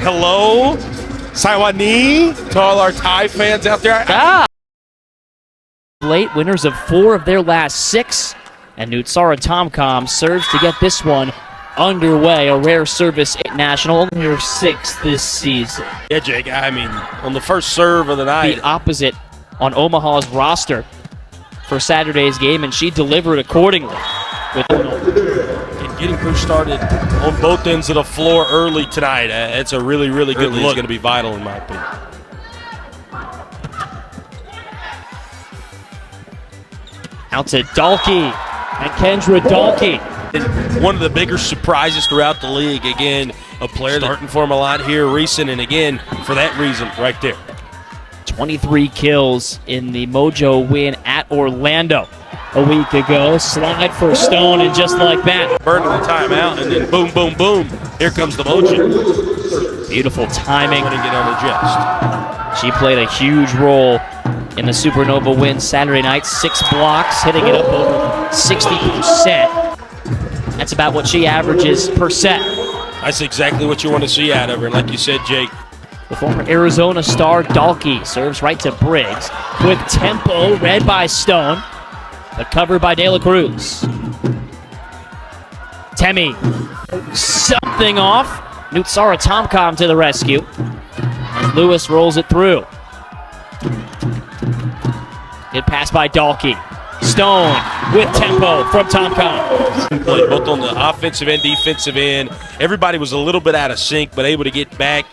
Hello, Saiwani, to all our Thai fans out there. Late winners of 4 of their last 6, and Nootsara Tomkom serves to get this one underway. A rare service national, only her 6th this season. Yeah, Jake, I mean, on the first serve of the night. The opposite on Omaha's roster for Saturday's game, and she delivered accordingly. And getting her started on both ends of the floor early tonight. It's a really, really good look. It's going to be vital in my opinion. Out to Dalkey and Kendra Dalkey. One of the bigger surprises throughout the league. Again, a player starting for him a lot here recent, and again, for that reason right there. 23 kills in the Mojo win at Orlando a week ago. Slide for Stone, and just like that, burning the timeout, and then boom, boom, boom. Here comes the Mojo. Beautiful timing. Putting it on the chest. She played a huge role in the Supernova win Saturday night. 6 blocks, hitting it up over 60%. That's about what she averages per set. That's exactly what you want to see out of her. And like you said, Jake, the former Arizona star Dalkey serves right to Briggs. Quick tempo, read by Stone, but covered by De La Cruz. Temi, something off. Nootsara Tomkom to the rescue. And Lewis rolls it through. Good pass by Dalkey. Stone with tempo from Tomkom. Both on the offensive and defensive end. Everybody was a little bit out of sync, but able to get back.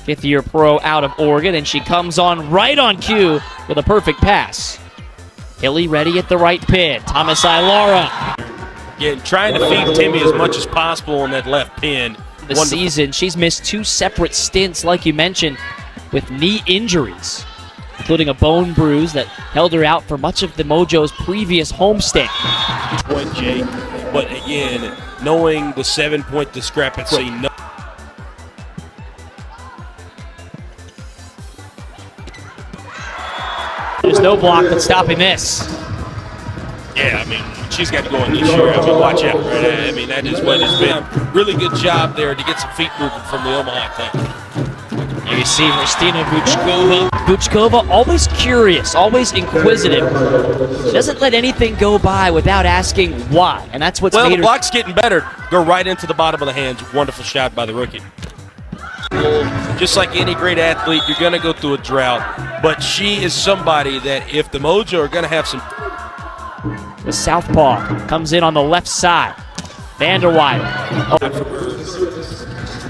5th-year pro out of Oregon, and she comes on right on cue with a perfect pass. Hilly ready at the right pin. Thomas Ilara. Yeah, trying to feed Timmy as much as possible on that left pin. This season, she's missed 2 separate stints, like you mentioned, with knee injuries, including a bone bruise that held her out for much of the Mojo's previous homestand. Point, Jake. But again, knowing the 7-point discrepancy. There's no block that's stopping this. Yeah, I mean, she's got to go in this year. I mean, watch out. Right? I mean, that is what has been really good job there to get some feet moving from the Omaha team. There you see Kristina Buchkova. Buchkova, always curious, always inquisitive. She doesn't let anything go by without asking why, and that's what's made her... Well, the block's getting better. Go right into the bottom of the hands. Wonderful shot by the rookie. Just like any great athlete, you're going to go through a drought, but she is somebody that if the Mojo are going to have some... The southpaw comes in on the left side. Vanderweiler.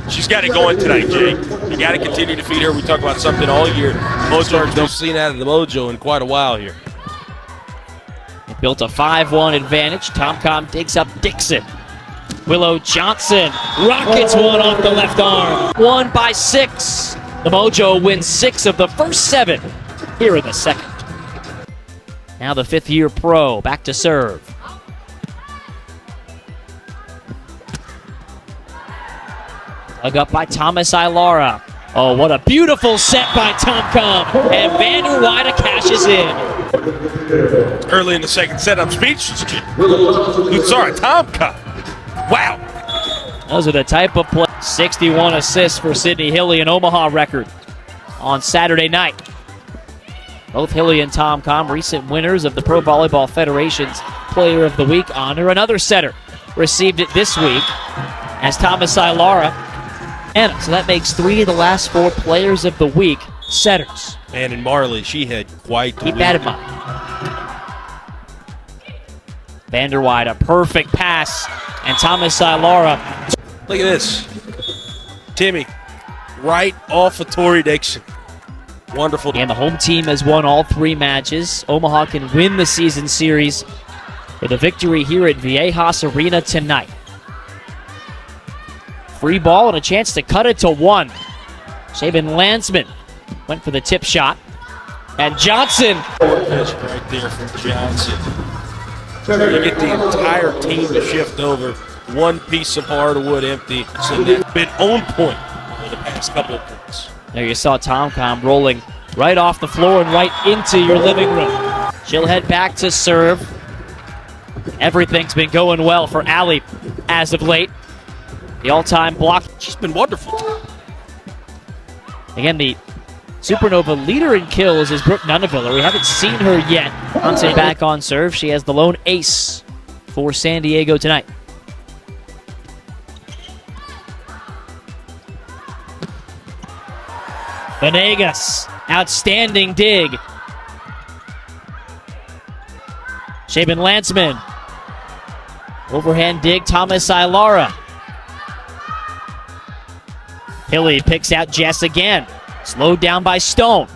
She's got it going tonight, Jake. You got to continue to feed her. We talk about something all year. Mojo have seen out of the Mojo in quite a while here. It built a 5-1 advantage. Tomkom digs up Dixon. Willow Johnson rockets one off the left arm. 1 by 6. The Mojo wins 6 of the first 7 here in the second. Now the 5th-year pro back to serve. Dug up by Thomas Ilara. Oh, what a beautiful set by Tomkom. And Vanderweiler cashes in. Early in the second set, I'm speechless. Nootsara Tomkom. Wow. Those are the type of play. 61 assists for Sydney Hilly, an Omaha record on Saturday night. Both Hilly and Tomkom, recent winners of the Pro Volleyball Federation's Player of the Week honor. Another setter received it this week as Thomas Ilara. And so that makes 3 of the last 4 Players of the Week setters. Man, and Marley, she had quite the Keep week. that in mind. Vanderweiler, a perfect pass. And Thomas Ilara. Look at this. Timmy, right off of Tori Dixon. Wonderful. And the home team has won all 3 matches. Omaha can win the season series with a victory here at Viejas Arena tonight. Free ball and a chance to cut it to 1. Shaven Landsman went for the tip shot. And Johnson. Right there from Johnson. You get the entire team to shift over. One piece of hardwood empty. So that's been on point for the past couple of points. There you saw Tomkom rolling right off the floor and right into your living room. She'll head back to serve. Everything's been going well for Allie as of late. The all-time block. She's been wonderful. Again, the Supernova leader in kills is Brooke Nunaviller. We haven't seen her yet. Johnson back on serve. She has the lone ace for San Diego tonight. Venegas, outstanding dig. Shaben Lanceman. Overhand dig, Thomas Ilara. Hilly picks out Jess again. Slowed down by Stone.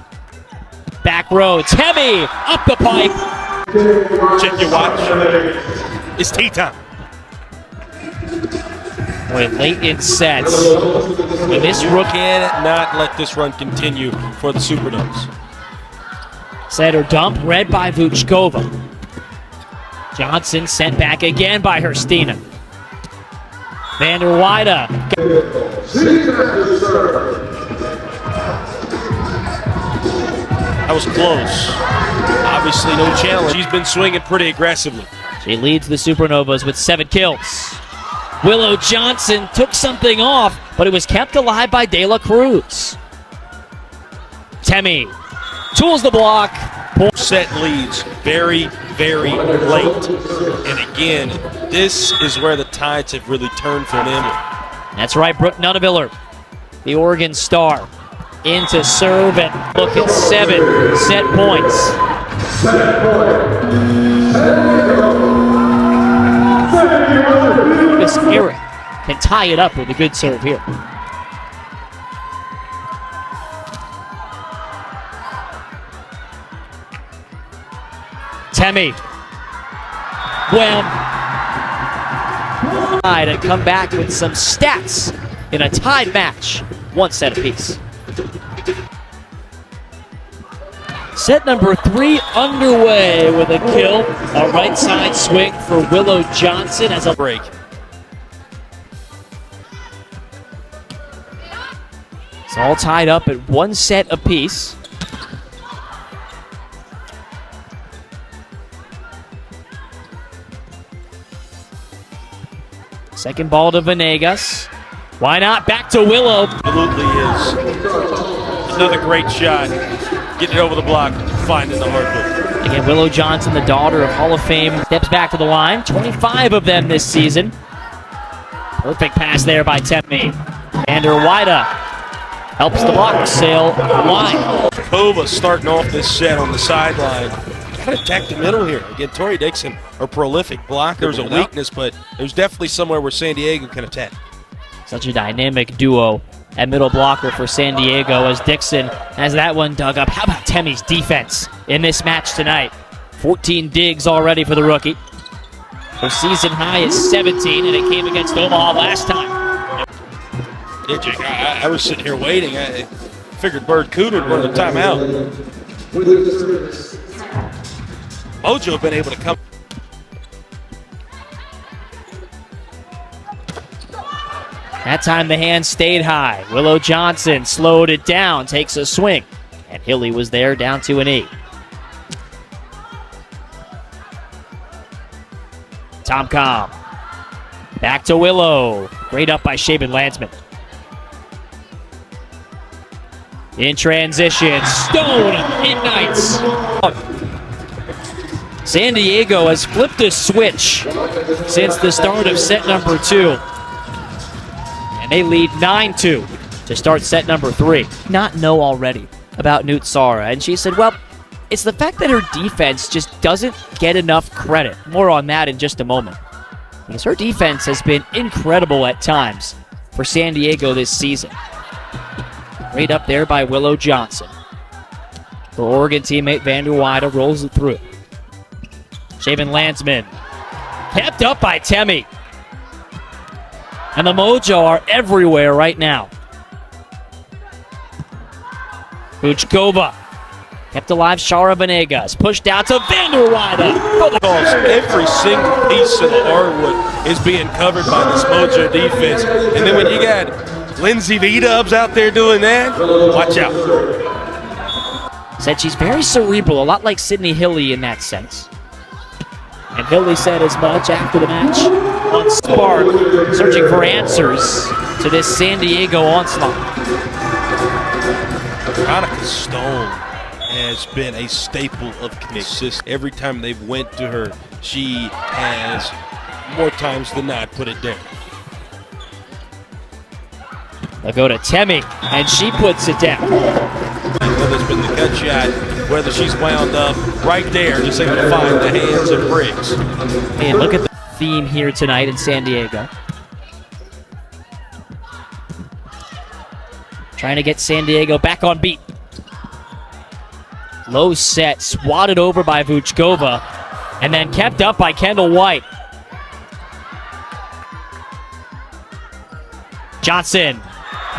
Back row, Temi up the pipe. Check your watch. It's tea time. Boy, late in sets. When this rookie Cannot let this run continue for the Supernovas. Setter dump, read by Vuchkova. Johnson sent back again by Herstina. Vander Wyda. That was close. Obviously no challenge. She's been swinging pretty aggressively. She leads the Supernovas with 7 kills. Willow Johnson took something off, but it was kept alive by De La Cruz. Temi tools the block. Set leads very, very late. And again, this is where the tides have really turned for them. That's right, Brooke Nunaviller, the Oregon star, into serve and look at 7 set points. Lucas Eric can tie it up with a good serve here. Temi. Well, and come back with some stats in a tied match, 1 set apiece. Set number 3 underway with a kill. A right side swing for Willow Johnson as a break. It's all tied up at 1 set apiece. Second ball to Venegas. Why not? Back to Willow. Absolutely is. Another great shot. Getting it over the block, finding the hard hook. Again, Willow Johnson, the daughter of Hall of Fame, steps back to the line. 25 of them this season. Perfect pass there by Temi. Vander Wyda helps the block sail line. Kova starting off this set on the sideline. Got to attack the middle here. Again, Tori Dixon, a prolific blocker. There's a weakness, but there's definitely somewhere where San Diego can attack. Such a dynamic duo at middle blocker for San Diego as Dixon has that one dug up. How about Temi's defense in this match tonight? 14 digs already for the rookie. Her season high is 17, and it came against Omaha last time. Yeah, Jake, I was sitting here waiting. I figured Bird Cooter would run the timeout. Mojo been able to come. That time the hand stayed high. Willow Johnson slowed it down, takes a swing. And Hilly was there down to an 8. Tomkom. Back to Willow. Great up by Shaben Lanceman. In transition, Stone ignites. San Diego has flipped a switch since the start of set number 2. And they lead 9-2 to start set number 3. Not know already about Nootsara. And she said, well, it's the fact that her defense just doesn't get enough credit. More on that in just a moment. Because her defense has been incredible at times for San Diego this season. Great up there by Willow Johnson. Her Oregon teammate Vander Wyda rolls it through. Shaben Lanceman. Kept up by Temi. And the Mojo are everywhere right now. Vuchkova. Kept alive Shara Venegas. Pushed out to Vander Wyda. Every single piece of the hardwood is being covered by this Mojo defense. And then when you got Lindsay V-Dubs out there doing that, watch out. Said she's very cerebral, a lot like Sydney Hilly in that sense. And Hilly said as much after the match on Spark, searching for answers to this San Diego onslaught. Veronica Stone has been a staple of consistency. Every time they've went to her, she has more times than not put it down. They'll go to Temi, and she puts it down. Whether it's been the cut shot, whether she's wound up right there, just able to find the hands of Briggs. And look at the theme here tonight in San Diego. Trying to get San Diego back on beat. Low set, swatted over by Vuchkova, and then kept up by Kendall White. Johnson.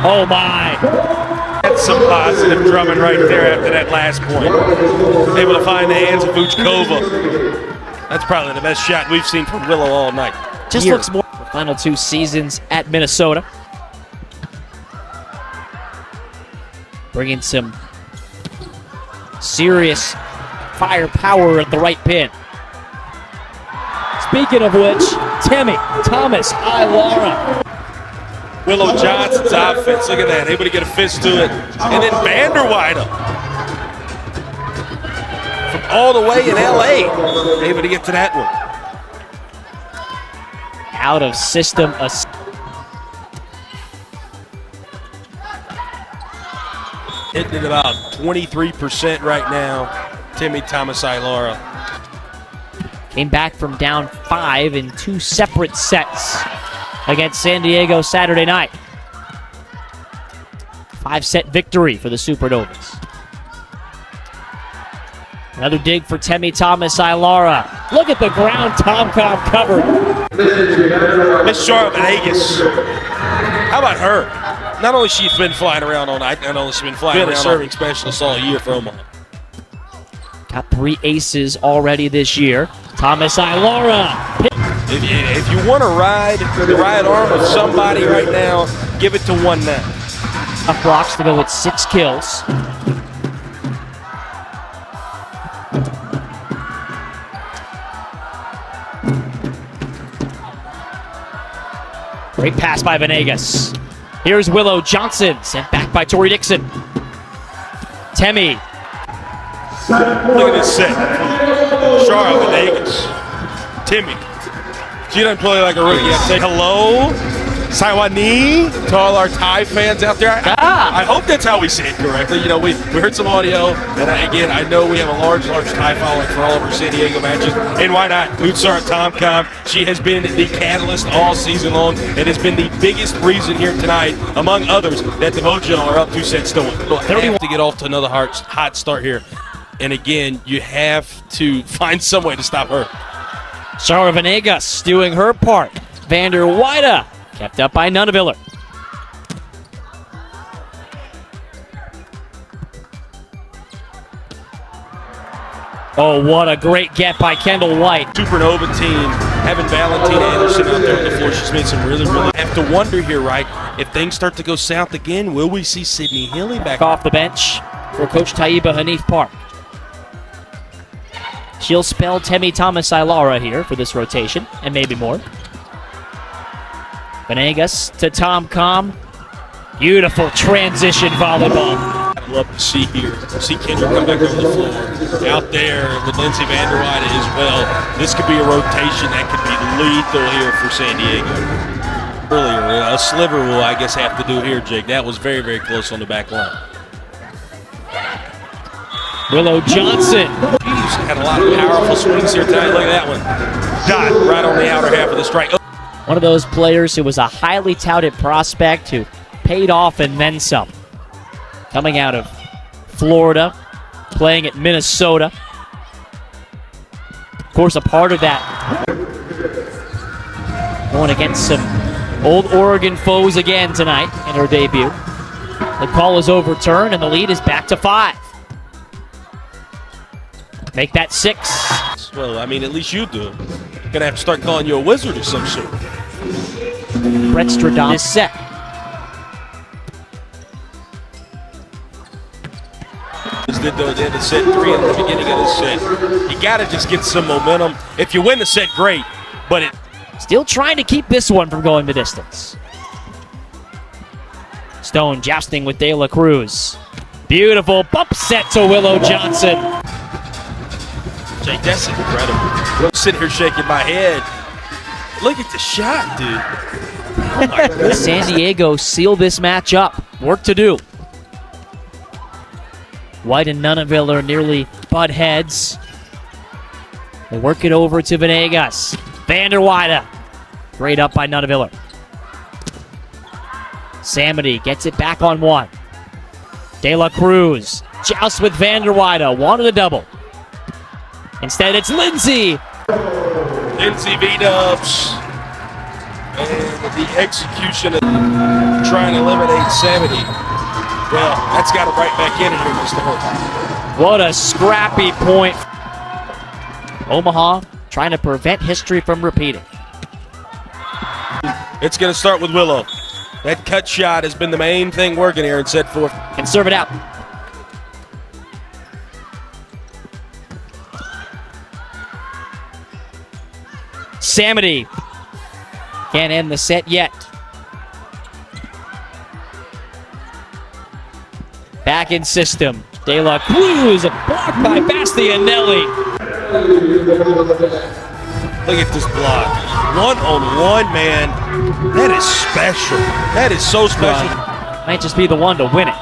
Oh my. That's some positive drumming right there after that last point. Able to find the hands of Vuchkova. That's probably the best shot we've seen from Willow all night. Just looks more the final 2 seasons at Minnesota. Bringing some serious firepower at the right pin. Speaking of which, Temi Thomas Ilara. Willow Johnson's offense, look at that, able to get a fist to it. And then Vanderweider from all the way in LA, able to get to that one. Out of system. Hitting at about 23% right now, Temi Thomas Ilara. Came back from down 5 in 2 separate sets against San Diego Saturday night. 5-set victory for the Supernovas. Another dig for Temi Thomas Ilara. Look at the ground Tomkom covered. Miss Charlotte Vegas. How about her? Not only she's been flying around all night, not only she's been flying around, serving specialist all year for Omaha. Got 3 aces already this year. Thomas Ilara. If you want to ride the right arm of somebody right now, give it to one now. Up blocks to go with 6 kills. Great pass by Venegas. Here's Willow Johnson, sent back by Tori Dixon. Temi. Look at this set. Charlotte Venegas. Temi. She doesn't play like a rookie. I say hello, Saiwani, to all our Thai fans out there. I hope that's how we say it correctly. You know, we heard some audio, and I know we have a large Thai following for all of our San Diego matches. And why not? Nootsara Tomkom. She has been the catalyst all season long and has been the biggest reason here tonight, among others, that the Mojo are up 2 sets to 1. They have to get off to another hot start here. And again, you have to find some way to stop her. Charlotte Venegas doing her part. Vanderweider kept up by Nunaviller. Oh, what a great get by Kendall White. Supernova team having Valentina Anderson out there on the floor. She's made some really have to wonder here, right? If things start to go south again, will we see Sydney Hilly back off the bench for Coach Taiba Hanif Park? She'll spell Temi Thomas Ilara here for this rotation, and maybe more. Venegas to Tomkom. Beautiful transition volleyball. I'd love to see Kendra come back over the floor. Out there with Lindsay Vanderweider as well. This could be a rotation that could be lethal here for San Diego. Earlier, a sliver will, I guess, have to do here, Jake. That was very, very close on the back line. Willow Johnson. She's had a lot of powerful swings here tonight. Look at that one. Dot right on the outer half of the strike. One of those players who was a highly touted prospect who paid off and then some. Coming out of Florida, playing at Minnesota. Of course, a part of that. Going against some old Oregon foes again tonight in her debut. The call is overturned and the lead is back to 5. Make that 6. Well, I mean, at least you do. Gonna have to start calling you a wizard or some sort. Brett Stradon is set. Did though at the end of set 3 and the beginning of the set. You got to just get some momentum. If you win the set, great, but it. Still trying to keep this one from going the distance. Stone jousting with De La Cruz. Beautiful bump set to Willow Johnson. Jay, that's incredible. I'm sitting here shaking my head. Look at the shot, dude. Oh my goodness. San Diego seal this match up. Work to do. White and Nunaville nearly butt heads. They work it over to Venegas. Vanderweide. Great up by Nunaville. Samity gets it back on one. De La Cruz jousts with Vanderweide. Wanted a double. Instead, it's Lindsay. Lindsay V-dubs. And the execution of trying to eliminate Samity. Well, that's got it right back in here, Mr. Hope. What a scrappy point. Omaha trying to prevent history from repeating. It's going to start with Willow. That cut shot has been the main thing working here in set 4. And serve it out. Samity can't end the set yet. Back in system. De La Cruz blocked by Bastianelli. Look at this block. One-on-one, man. That is special. That is so special. Might just be the one to win it.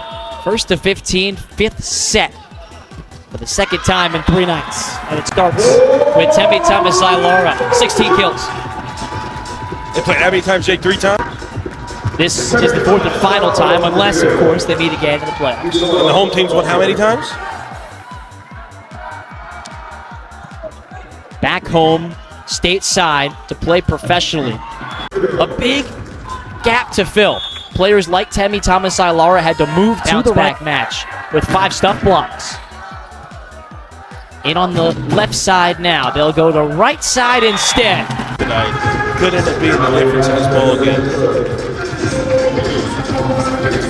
First to 15, fifth set. For the second time in 3 nights. And it starts with Temi Tamasai-Lara. 16 kills. They played how many times, Jake? 3 times? This is the 4th and final time, unless, of course, they meet again in the playoffs. And the home team's won how many times? Back home, stateside, to play professionally. A big gap to fill. Players like Temi Tamasai-Lara had to move to the back match with 5 stuff blocks. In on the left side now. They'll go to right side instead. Tonight could end up being the difference in this ball game.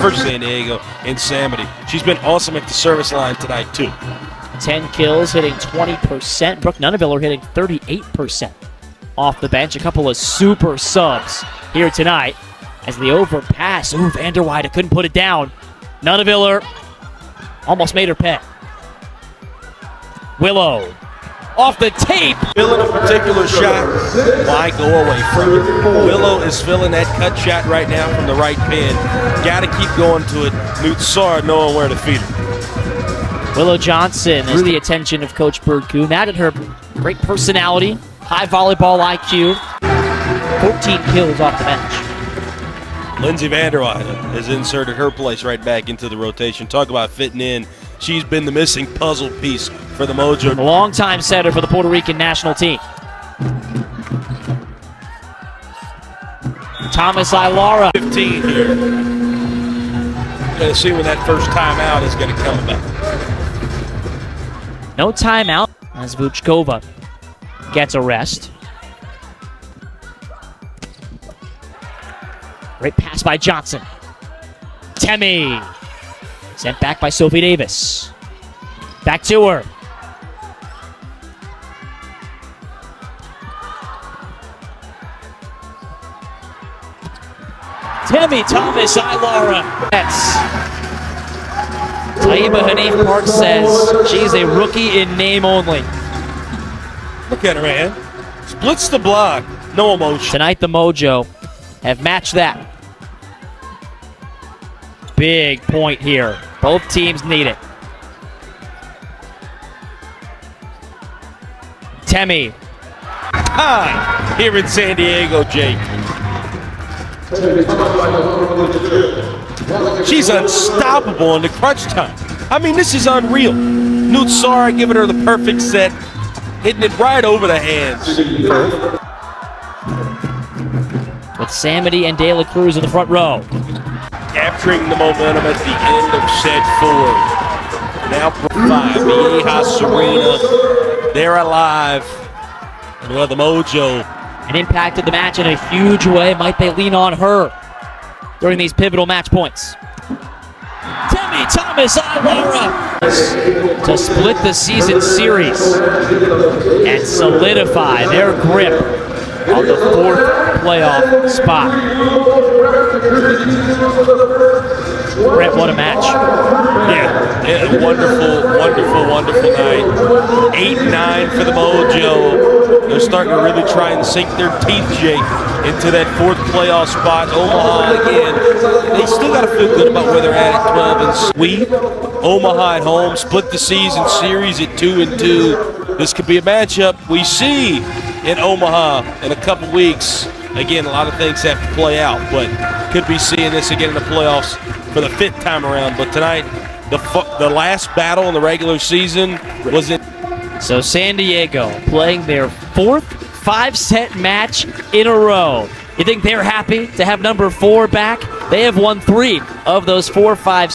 First San Diego and Samity. She's been awesome at the service line tonight too. 10 kills, hitting 20%. Brooke Nunaville hitting 38% off the bench. A couple of super subs here tonight as the overpass. Ooh, Vanderweide couldn't put it down. Nunaville almost made her pay. Willow off the tape. Filling a particular shot, why go away from it? Willow is filling that cut shot right now from the right pin. Got to keep going to it. Nootsara knowing where to feed it. Willow Johnson is the attention of Coach Birdcoo. Mad at her great personality, high volleyball IQ, 14 kills off the bench. Lindsay Vanderweide has inserted her place right back into the rotation. Talk about fitting in. She's been the missing puzzle piece for the Mojo. A long-time setter for the Puerto Rican national team. Tamasai-Lara. 15 here. Going to see when that first timeout is going to come about. No timeout as Vuchkova gets a rest. Great pass by Johnson. Temi. Sent back by Sophie Davis. Back to her. Temi Tamasai-Lara. Taiba Hanif Park says she's a rookie in name only. Look at her, man. Splits the block. No emotion. Tonight the Mojo have matched that. Big point here. Both teams need it. Temi. Hi, here in San Diego, Jake. She's unstoppable in the crunch time. I mean, this is unreal. Nootsara giving her the perfect set, hitting it right over the hands. With Samity and De La Cruz in the front row. Capturing the momentum at the end of set 4. Now for 5, Vieja Serena, they're alive. And well, the Mojo. And impacted the match in a huge way. Might they lean on her during these pivotal match points? Temi three. Thomas Ilara to split the season series and solidify their grip on the fourth playoff spot. Brett, what a match. Yeah, wonderful night. 8-9 for the Mojo. They're starting to really try and sink their teeth, Jake, into that fourth playoff spot. Omaha, again, they still got to feel good about where they're at 12 and sweep. Omaha at home, split the season series at 2-2. This could be a matchup we see in Omaha in a couple weeks. Again, a lot of things have to play out, but could be seeing this again in the playoffs for the fifth time around. But tonight, the last battle in the regular season was in. So San Diego playing their fourth 5-set match in a row. You think they're happy to have number 4 back? They have won 3 of those 4 5